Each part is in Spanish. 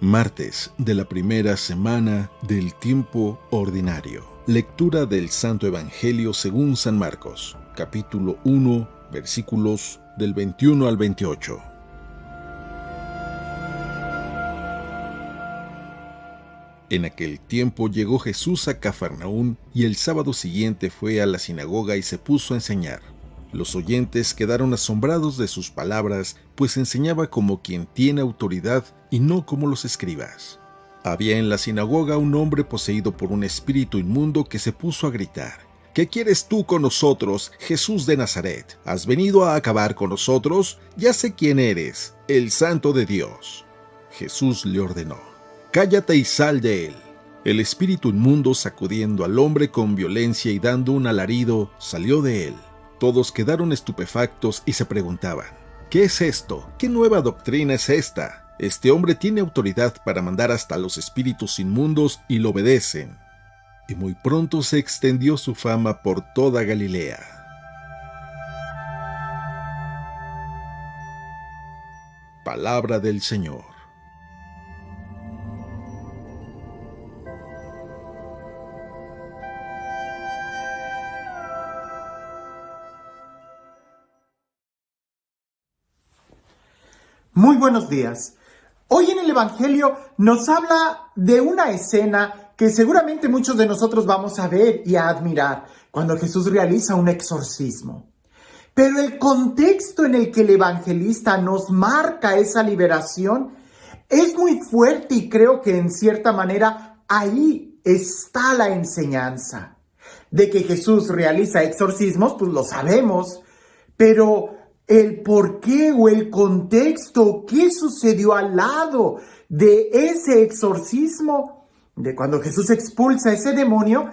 Martes de la primera semana del tiempo ordinario. Lectura del Santo Evangelio según San Marcos, capítulo 1, versículos del 21 al 28. En aquel tiempo llegó Jesús a Cafarnaún y el sábado siguiente fue a la sinagoga y se puso a enseñar. Los oyentes quedaron asombrados de sus palabras, pues enseñaba como quien tiene autoridad y no como los escribas. Había en la sinagoga un hombre poseído por un espíritu inmundo que se puso a gritar: ¿Qué quieres tú con nosotros, Jesús de Nazaret? ¿Has venido a acabar con nosotros? Ya sé quién eres, el Santo de Dios. Jesús le ordenó: cállate y sal de él. El espíritu inmundo, sacudiendo al hombre con violencia y dando un alarido, salió de él. Todos quedaron estupefactos y se preguntaban: ¿qué es esto? ¿Qué nueva doctrina es esta? Este hombre tiene autoridad para mandar hasta los espíritus inmundos y lo obedecen. Y muy pronto se extendió su fama por toda Galilea. Palabra del Señor. Muy buenos días. Hoy en el Evangelio nos habla de una escena que seguramente muchos de nosotros vamos a ver y a admirar cuando Jesús realiza un exorcismo. Pero el contexto en el que el evangelista nos marca esa liberación es muy fuerte y creo que en cierta manera ahí está la enseñanza. De que Jesús realiza exorcismos, pues lo sabemos, pero el por qué o el contexto, qué sucedió al lado de ese exorcismo, de cuando Jesús expulsa a ese demonio,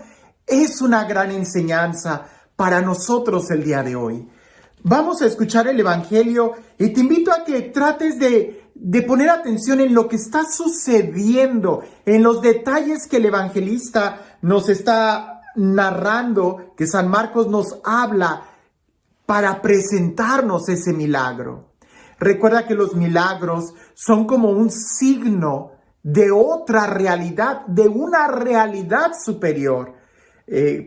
es una gran enseñanza para nosotros el día de hoy. Vamos a escuchar el Evangelio y te invito a que trates de poner atención en lo que está sucediendo, en los detalles que el evangelista nos está narrando, que San Marcos nos habla para presentarnos ese milagro. Recuerda que los milagros son como un signo de otra realidad, de una realidad superior.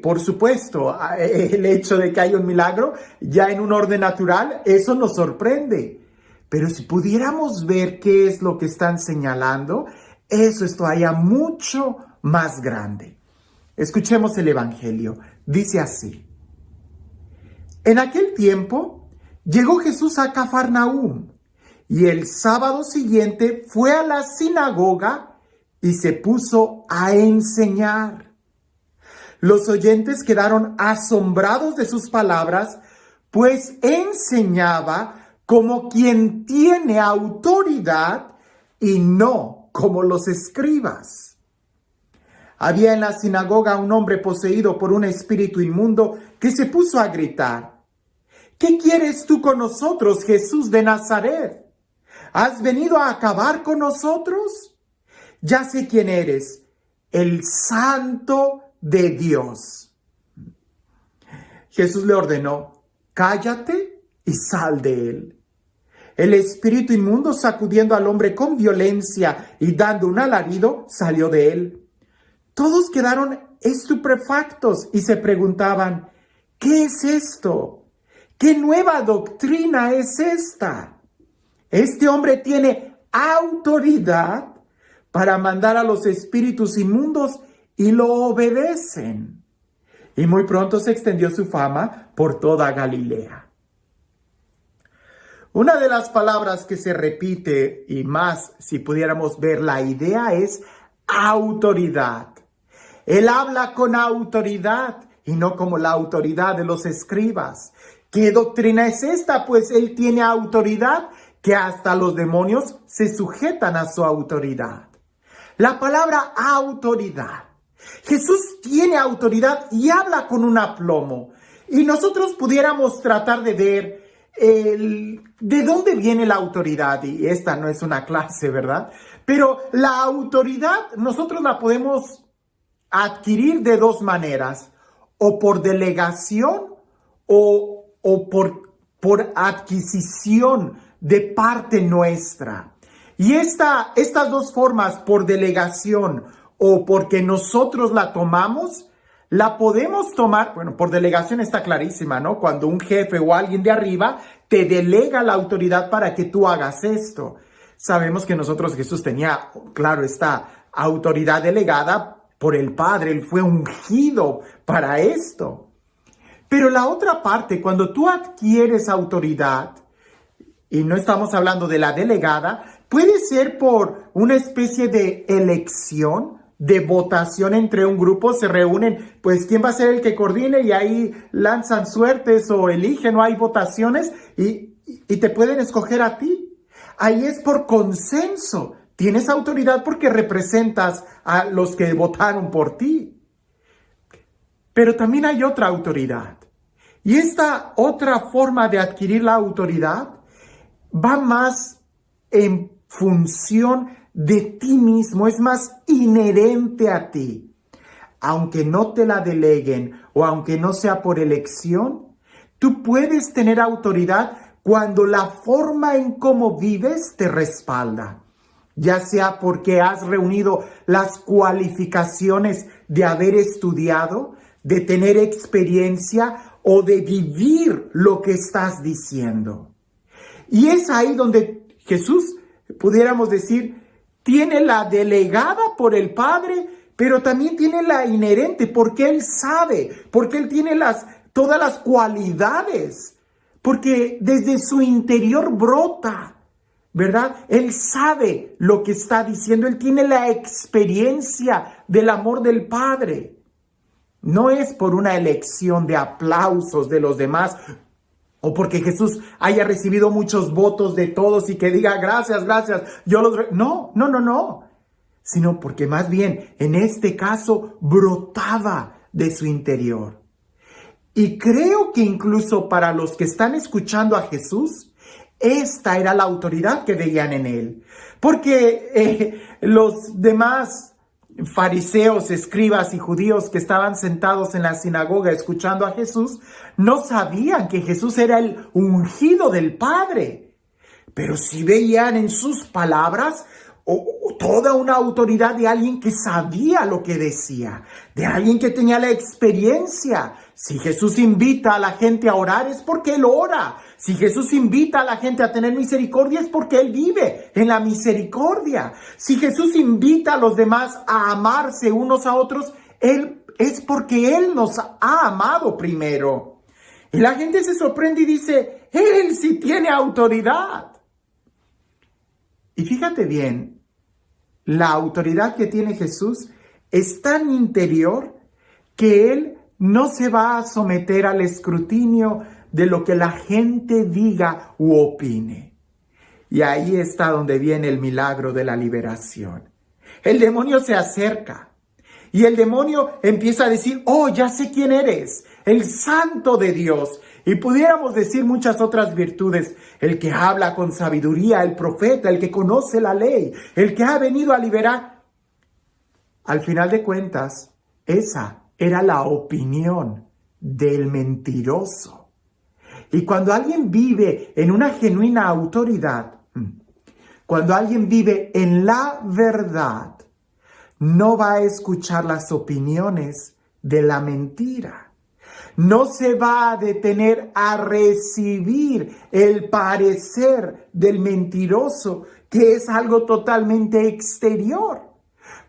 Por supuesto, el hecho de que haya un milagro ya en un orden natural, eso nos sorprende. Pero si pudiéramos ver qué es lo que están señalando, eso es todavía mucho más grande. Escuchemos el Evangelio. Dice así: en aquel tiempo llegó Jesús a Cafarnaún y el sábado siguiente fue a la sinagoga y se puso a enseñar. Los oyentes quedaron asombrados de sus palabras, pues enseñaba como quien tiene autoridad y no como los escribas. Había en la sinagoga un hombre poseído por un espíritu inmundo que se puso a gritar: ¿qué quieres tú con nosotros, Jesús de Nazaret? ¿Has venido a acabar con nosotros? Ya sé quién eres, el Santo de Dios. Jesús le ordenó: cállate y sal de él. El espíritu inmundo, sacudiendo al hombre con violencia y dando un alarido, salió de él. Todos quedaron estupefactos y se preguntaban: ¿qué es esto? ¿Qué nueva doctrina es esta? Este hombre tiene autoridad para mandar a los espíritus inmundos y lo obedecen. Y muy pronto se extendió su fama por toda Galilea. Una de las palabras que se repite, y más si pudiéramos ver la idea, es autoridad. Él habla con autoridad y no como la autoridad de los escribas. ¿Qué doctrina es esta? Pues él tiene autoridad que hasta los demonios se sujetan a su autoridad. La palabra autoridad. Jesús tiene autoridad y habla con un aplomo. Y nosotros pudiéramos tratar de ver de dónde viene la autoridad. Y esta no es una clase, ¿verdad? Pero la autoridad nosotros la podemos adquirir de dos maneras: o por delegación o por adquisición de parte nuestra. Y estas dos formas, por delegación o porque nosotros la tomamos, la podemos tomar, bueno, por delegación está clarísima, ¿no? Cuando un jefe o alguien de arriba te delega la autoridad para que tú hagas esto. Sabemos que Jesús tenía, claro, esta autoridad delegada por el Padre. Él fue ungido para esto. Pero la otra parte, cuando tú adquieres autoridad, y no estamos hablando de la delegada, puede ser por una especie de elección, de votación entre un grupo, se reúnen, pues quién va a ser el que coordine y ahí lanzan suertes o eligen o hay votaciones y te pueden escoger a ti. Ahí es por consenso. Tienes autoridad porque representas a los que votaron por ti. Pero también hay otra autoridad. Y esta otra forma de adquirir la autoridad va más en función de ti mismo, es más inherente a ti. Aunque no te la deleguen o aunque no sea por elección, tú puedes tener autoridad cuando la forma en cómo vives te respalda. Ya sea porque has reunido las cualificaciones de haber estudiado, de tener experiencia o de vivir lo que estás diciendo. Y es ahí donde Jesús, pudiéramos decir, tiene la delegada por el Padre, pero también tiene la inherente, porque Él sabe, porque Él tiene todas las cualidades, porque desde su interior brota, ¿verdad? Él sabe lo que está diciendo, Él tiene la experiencia del amor del Padre. No es por una elección de aplausos de los demás, o porque Jesús haya recibido muchos votos de todos y que diga gracias, no, sino porque más bien en este caso brotaba de su interior. Y creo que incluso para los que están escuchando a Jesús, esta era la autoridad que veían en él, porque los demás fariseos, escribas y judíos que estaban sentados en la sinagoga escuchando a Jesús, no sabían que Jesús era el ungido del Padre, pero sí veían en sus palabras toda una autoridad de alguien que sabía lo que decía, de alguien que tenía la experiencia. Si Jesús invita a la gente a orar es porque Él ora. Si Jesús invita a la gente a tener misericordia es porque Él vive en la misericordia. Si Jesús invita a los demás a amarse unos a otros, es porque Él nos ha amado primero. Y la gente se sorprende y dice, Él sí tiene autoridad. Y fíjate bien, la autoridad que tiene Jesús es tan interior que Él no se va a someter al escrutinio de lo que la gente diga u opine. Y ahí está donde viene el milagro de la liberación. El demonio se acerca y el demonio empieza a decir, oh, ya sé quién eres, el Santo de Dios. Y pudiéramos decir muchas otras virtudes, el que habla con sabiduría, el profeta, el que conoce la ley, el que ha venido a liberar. Al final de cuentas, esa era la opinión del mentiroso. Y cuando alguien vive en una genuina autoridad, cuando alguien vive en la verdad, no va a escuchar las opiniones de la mentira. No se va a detener a recibir el parecer del mentiroso, que es algo totalmente exterior.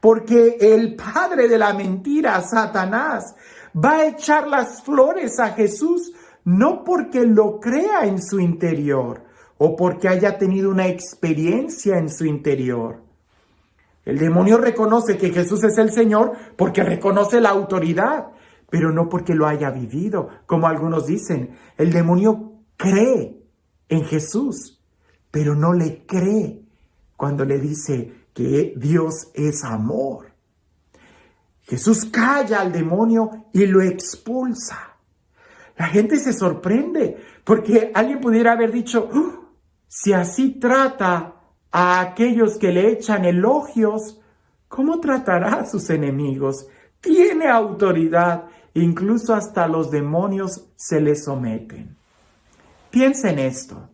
Porque el padre de la mentira, Satanás, va a echar las flores a Jesús, no porque lo crea en su interior o porque haya tenido una experiencia en su interior. El demonio reconoce que Jesús es el Señor porque reconoce la autoridad, pero no porque lo haya vivido, como algunos dicen. El demonio cree en Jesús, pero no le cree cuando le dice que Dios es amor. Jesús calla al demonio y lo expulsa. La gente se sorprende porque alguien pudiera haber dicho, si así trata a aquellos que le echan elogios, ¿cómo tratará a sus enemigos? Tiene autoridad, incluso hasta los demonios se le someten. Piensa en esto.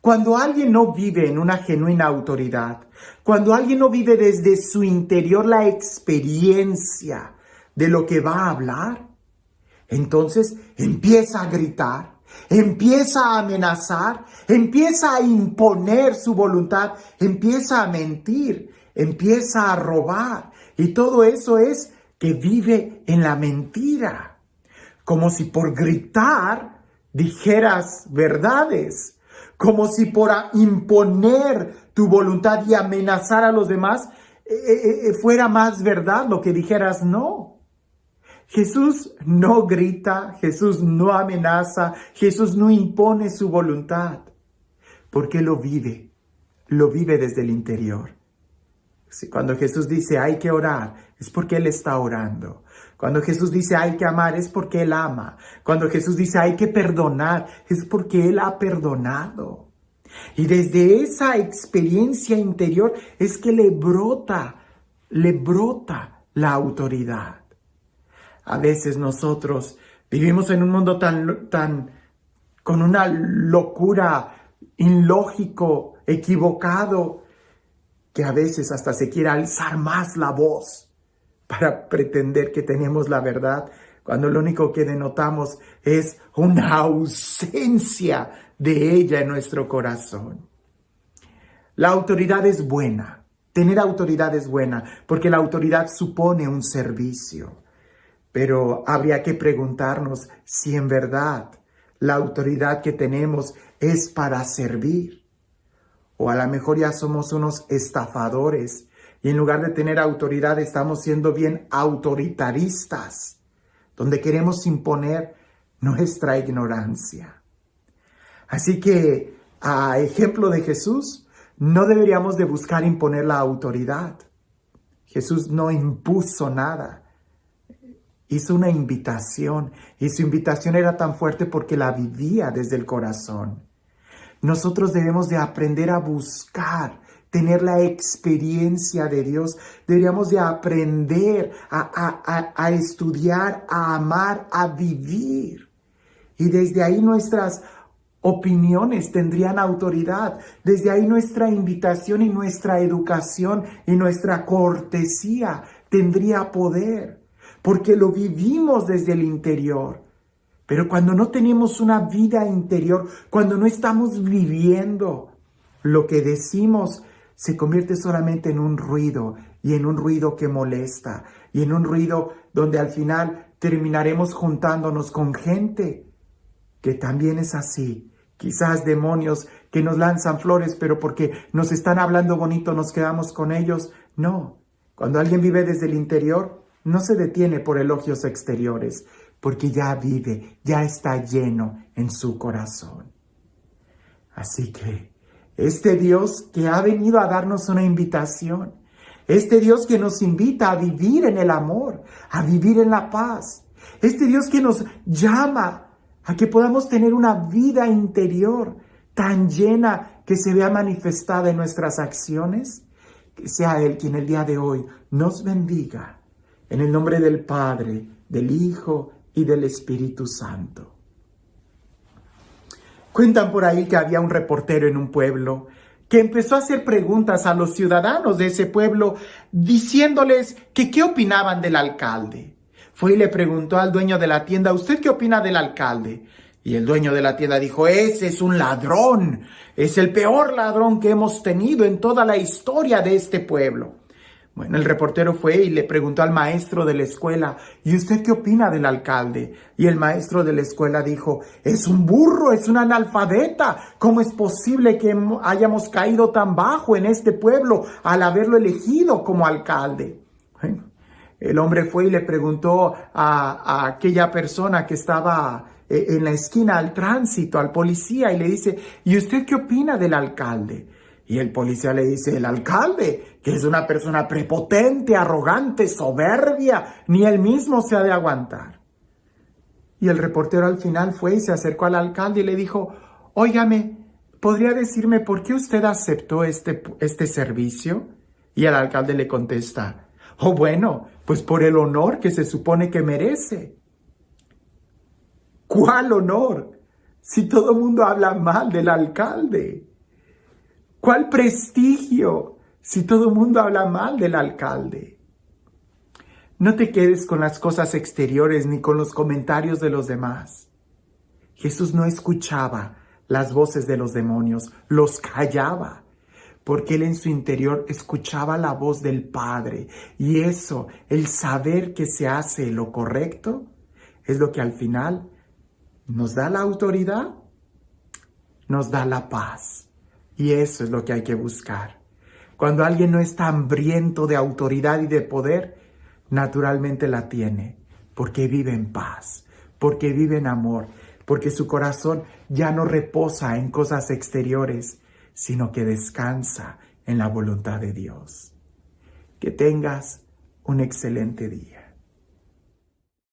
Cuando alguien no vive en una genuina autoridad, cuando alguien no vive desde su interior la experiencia de lo que va a hablar, entonces empieza a gritar, empieza a amenazar, empieza a imponer su voluntad, empieza a mentir, empieza a robar. Y todo eso es que vive en la mentira, como si por gritar dijeras verdades, como si por imponer tu voluntad y amenazar a los demás fuera más verdad lo que dijeras. No. Jesús no grita, Jesús no amenaza, Jesús no impone su voluntad, porque lo vive desde el interior. Cuando Jesús dice hay que orar, es porque Él está orando. Cuando Jesús dice hay que amar, es porque Él ama. Cuando Jesús dice hay que perdonar, es porque Él ha perdonado. Y desde esa experiencia interior es que le brota la autoridad. A veces nosotros vivimos en un mundo con una locura, ilógico, equivocado, que a veces hasta se quiere alzar más la voz para pretender que tenemos la verdad, cuando lo único que denotamos es una ausencia de ella en nuestro corazón. La autoridad es buena, tener autoridad es buena, porque la autoridad supone un servicio. Pero habría que preguntarnos si en verdad la autoridad que tenemos es para servir. O a lo mejor ya somos unos estafadores y en lugar de tener autoridad estamos siendo bien autoritaristas, donde queremos imponer nuestra ignorancia. Así que, a ejemplo de Jesús, no deberíamos de buscar imponer la autoridad. Jesús no impuso nada. Hizo una invitación y su invitación era tan fuerte porque la vivía desde el corazón. Nosotros debemos de aprender a buscar, tener la experiencia de Dios. Deberíamos de aprender a estudiar, a amar, a vivir. Y desde ahí nuestras opiniones tendrían autoridad. Desde ahí nuestra invitación y nuestra educación y nuestra cortesía tendría poder. Porque lo vivimos desde el interior. Pero cuando no tenemos una vida interior, cuando no estamos viviendo, lo que decimos se convierte solamente en un ruido, y en un ruido que molesta, y en un ruido donde al final terminaremos juntándonos con gente que también es así. Quizás demonios que nos lanzan flores, pero porque nos están hablando bonito nos quedamos con ellos. No, cuando alguien vive desde el interior, no se detiene por elogios exteriores, porque ya vive, ya está lleno en su corazón. Así que este Dios que ha venido a darnos una invitación, este Dios que nos invita a vivir en el amor, a vivir en la paz, este Dios que nos llama a que podamos tener una vida interior tan llena que se vea manifestada en nuestras acciones, que sea Él quien el día de hoy nos bendiga. En el nombre del Padre, del Hijo y del Espíritu Santo. Cuentan por ahí que había un reportero en un pueblo que empezó a hacer preguntas a los ciudadanos de ese pueblo diciéndoles que qué opinaban del alcalde. Fue y le preguntó al dueño de la tienda, ¿usted qué opina del alcalde? Y el dueño de la tienda dijo, ese es un ladrón, es el peor ladrón que hemos tenido en toda la historia de este pueblo. Bueno, el reportero fue y le preguntó al maestro de la escuela, ¿y usted qué opina del alcalde? Y el maestro de la escuela dijo, es un burro, es un analfabeta. ¿Cómo es posible que hayamos caído tan bajo en este pueblo al haberlo elegido como alcalde? Bueno, el hombre fue y le preguntó a aquella persona que estaba en la esquina, al tránsito, al policía, y le dice, ¿y usted qué opina del alcalde? Y el policía le dice, el alcalde, que es una persona prepotente, arrogante, soberbia, ni él mismo se ha de aguantar. Y el reportero al final fue y se acercó al alcalde y le dijo, óigame, ¿podría decirme por qué usted aceptó este servicio? Y el alcalde le contesta, oh bueno, pues por el honor que se supone que merece. ¿Cuál honor? Si todo el mundo habla mal del alcalde. ¿Cuál prestigio si todo el mundo habla mal del alcalde? No te quedes con las cosas exteriores ni con los comentarios de los demás. Jesús no escuchaba las voces de los demonios, los callaba, porque Él en su interior escuchaba la voz del Padre. Y eso, el saber que se hace lo correcto, es lo que al final nos da la autoridad, nos da la paz. Y eso es lo que hay que buscar. Cuando alguien no está hambriento de autoridad y de poder, naturalmente la tiene, porque vive en paz, porque vive en amor, porque su corazón ya no reposa en cosas exteriores, sino que descansa en la voluntad de Dios. Que tengas un excelente día.